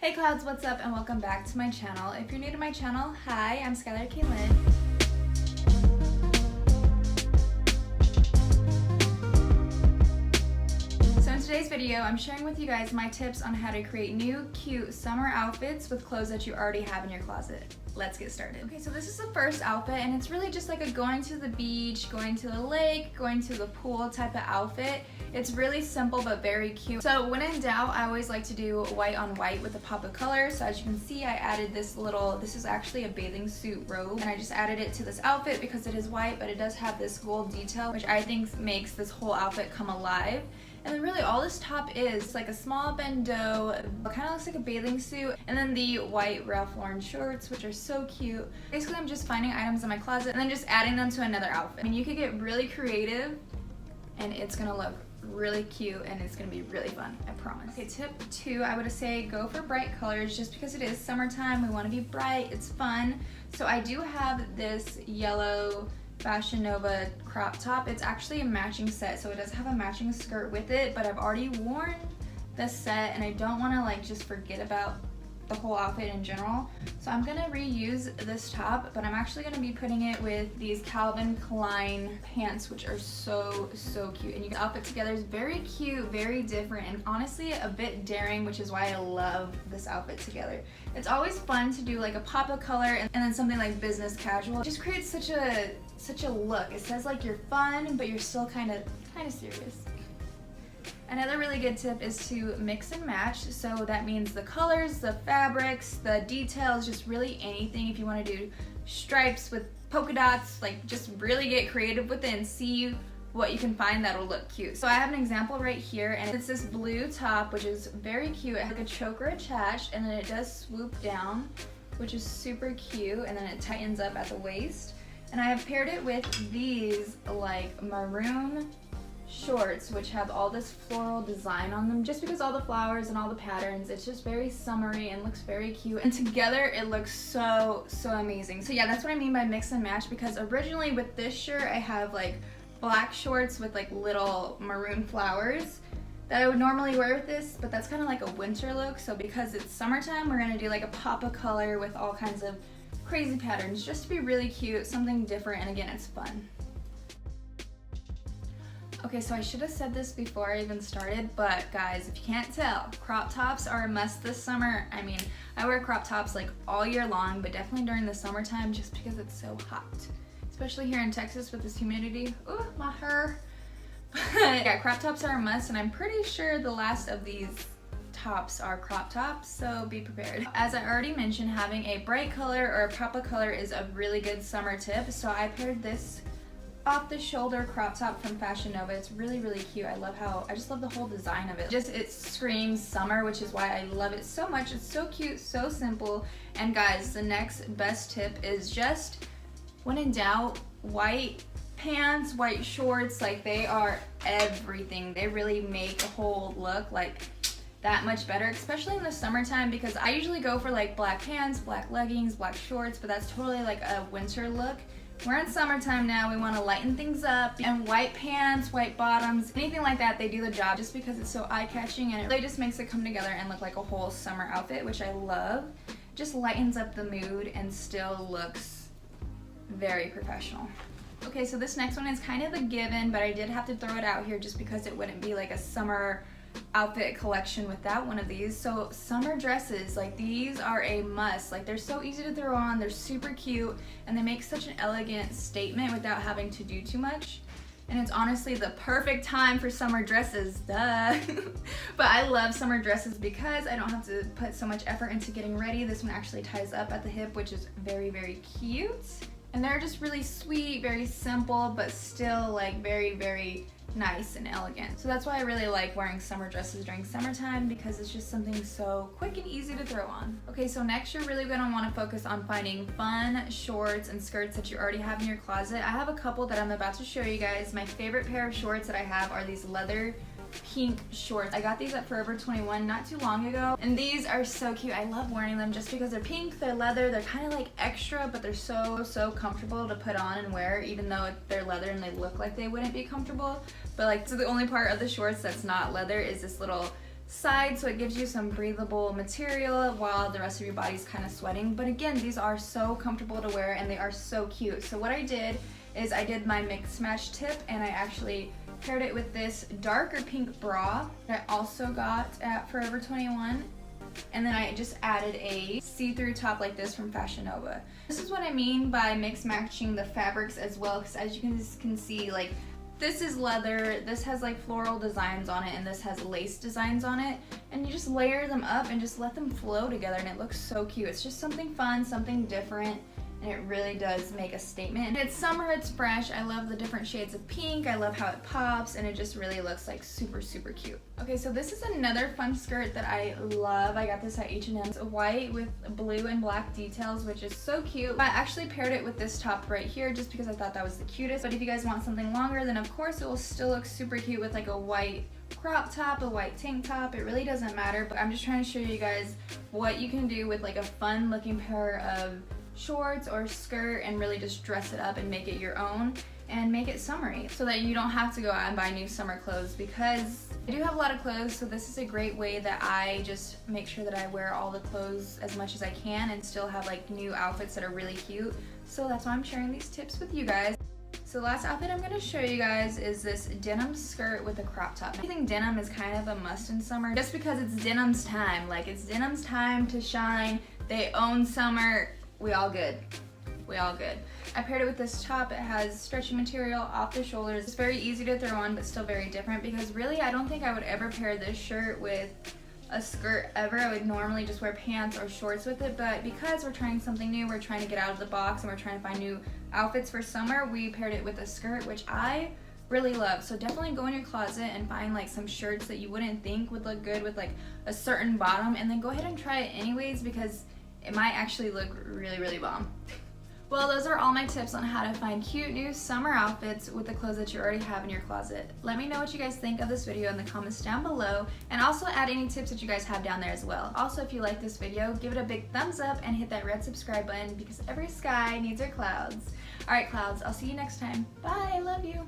Hey clouds, what's up and welcome back to my channel. If you're new to my channel, hi, I'm Skyler Kaylin. So in today's video, I'm sharing with you guys my tips on how to create new, cute summer outfits with clothes that you already have in your closet. Let's get started. Okay, so this is the first outfit and it's really just like a going to the beach, going to the lake, going to the pool type of outfit. It's really simple but very cute. So when in doubt, I always like to do white on white with a pop of color. So as you can see, I added this is actually a bathing suit robe, and I just added it to this outfit because it is white, but it does have this gold detail, which I think makes this whole outfit come alive. And then really all this top is like a small bandeau, kind of looks like a bathing suit, and then the white Ralph Lauren shorts, which are so cute. Basically, I'm just finding items in my closet and then just adding them to another outfit. I mean, you could get really creative and it's gonna look really cute and it's gonna be really fun, I promise. Okay, tip 2, I would say go for bright colors just because it is summertime. We want to be bright, it's fun. So I do have this yellow Fashion Nova crop top. It's actually a matching set, so it does have a matching skirt with it, but I've already worn the set and I don't want to like just forget about the whole outfit in general. So I'm gonna reuse this top, but I'm actually gonna be putting it with these Calvin Klein pants, which are so cute. And you can outfit together is very cute, very different, and honestly a bit daring, which is why I love this outfit together. It's always fun to do like a pop of color and then something like business casual. It just creates such a look. It says like you're fun, but you're still kind of serious. Another really good tip is to mix and match. So that means the colors, the fabrics, the details, just really anything. If you want to do stripes with polka dots, like just really get creative with it and see what you can find that'll look cute. So I have an example right here, and it's this blue top, which is very cute. It has like a choker attached, and then it does swoop down, which is super cute, and then it tightens up at the waist. And I have paired it with these like maroon shorts, which have all this floral design on them, just because all the flowers and all the patterns, it's just very summery and looks very cute, and together it looks so amazing. So yeah, that's what I mean by mix and match, because originally with this shirt I have like black shorts with like little maroon flowers that I would normally wear with this, but that's kind of like a winter look. So because it's summertime, we're gonna do like a pop of color with all kinds of crazy patterns just to be really cute, something different, and again, it's fun. Okay, so I should have said this before I even started, but guys, if you can't tell, crop tops are a must this summer. I mean, I wear crop tops like all year long, but definitely during the summertime just because it's so hot. Especially here in Texas with this humidity. Ooh, my hair. Yeah, crop tops are a must, and I'm pretty sure the last of these tops are crop tops, so be prepared. As I already mentioned, having a bright color or a pop of color is a really good summer tip. So I paired this off the shoulder crop top from Fashion Nova. It's really cute. I just love the whole design of it. It screams summer, which is why I love it so much. It's so cute, so simple. And guys, the next best tip is just, when in doubt, white pants, white shorts, like they are everything. They really make a whole look like that much better, especially in the summertime, because I usually go for like black pants, black leggings, black shorts, but that's totally like a winter look. We're in summertime now, we want to lighten things up, and white pants, white bottoms, anything like that, they do the job just because it's so eye-catching, and it really just makes it come together and look like a whole summer outfit, which I love. Just lightens up the mood and still looks very professional. Okay, so this next one is kind of a given, but I did have to throw it out here just because it wouldn't be like a summer outfit collection without one of these. So summer dresses, like these are a must. Like they're so easy to throw on, they're super cute, and they make such an elegant statement without having to do too much. And it's honestly the perfect time for summer dresses, duh. But I love summer dresses because I don't have to put so much effort into getting ready. This one actually ties up at the hip, which is very cute. And they're just really sweet, very simple, but still like very nice and elegant. So that's why I really like wearing summer dresses during summertime, because it's just something so quick and easy to throw on. Okay, so next you're really gonna wanna focus on finding fun shorts and skirts that you already have in your closet. I have a couple that I'm about to show you guys. My favorite pair of shorts that I have are these leather pink shorts. I got these at Forever 21 not too long ago, and these are so cute. I love wearing them just because they're pink, they're leather, they're kind of like extra, but they're so comfortable to put on and wear, even though they're leather and they look like they wouldn't be comfortable. But like, so the only part of the shorts that's not leather is this little side, so it gives you some breathable material while the rest of your body's kind of sweating. But again, these are so comfortable to wear and they are so cute. So what I did is I did my mix match tip, and I actually paired it with this darker pink bra that I also got at Forever 21. And then I just added a see-through top like this from Fashion Nova. This is what I mean by mix matching the fabrics as well, because as you can see, like, this is leather, this has like floral designs on it, and this has lace designs on it. And you just layer them up and just let them flow together, and it looks so cute. It's just something fun, something different, and it really does make a statement. And it's summer, it's fresh. I love the different shades of pink. I love how it pops, and it just really looks like super, super cute. Okay, so this is another fun skirt that I love. I got this at H&M. It's white with blue and black details, which is so cute. I actually paired it with this top right here just because I thought that was the cutest. But if you guys want something longer, then of course it will still look super cute with like a white crop top, a white tank top. It really doesn't matter, but I'm just trying to show you guys what you can do with like a fun looking pair of shorts or skirt and really just dress it up and make it your own and make it summery, so that you don't have to go out and buy new summer clothes, because I do have a lot of clothes. So this is a great way that I just make sure that I wear all the clothes as much as I can and still have like new outfits that are really cute. So that's why I'm sharing these tips with you guys. So the last outfit I'm going to show you guys is this denim skirt with a crop top. I think denim is kind of a must in summer just because it's denim's time. Like, it's denim's time to shine. They own summer. We all good. We all good. I paired it with this top. It has stretchy material off the shoulders. It's very easy to throw on, but still very different, because really I don't think I would ever pair this shirt with a skirt ever. I would normally just wear pants or shorts with it, but because we're trying something new, we're trying to get out of the box and we're trying to find new outfits for summer, we paired it with a skirt, which I really love. So definitely go in your closet and find like some shirts that you wouldn't think would look good with like a certain bottom, and then go ahead and try it anyways, because it might actually look really, really bomb. Well, those are all my tips on how to find cute new summer outfits with the clothes that you already have in your closet. Let me know what you guys think of this video in the comments down below, and also add any tips that you guys have down there as well. Also, if you like this video, give it a big thumbs up and hit that red subscribe button, because every sky needs her clouds. Alright, clouds, I'll see you next time. Bye, I love you.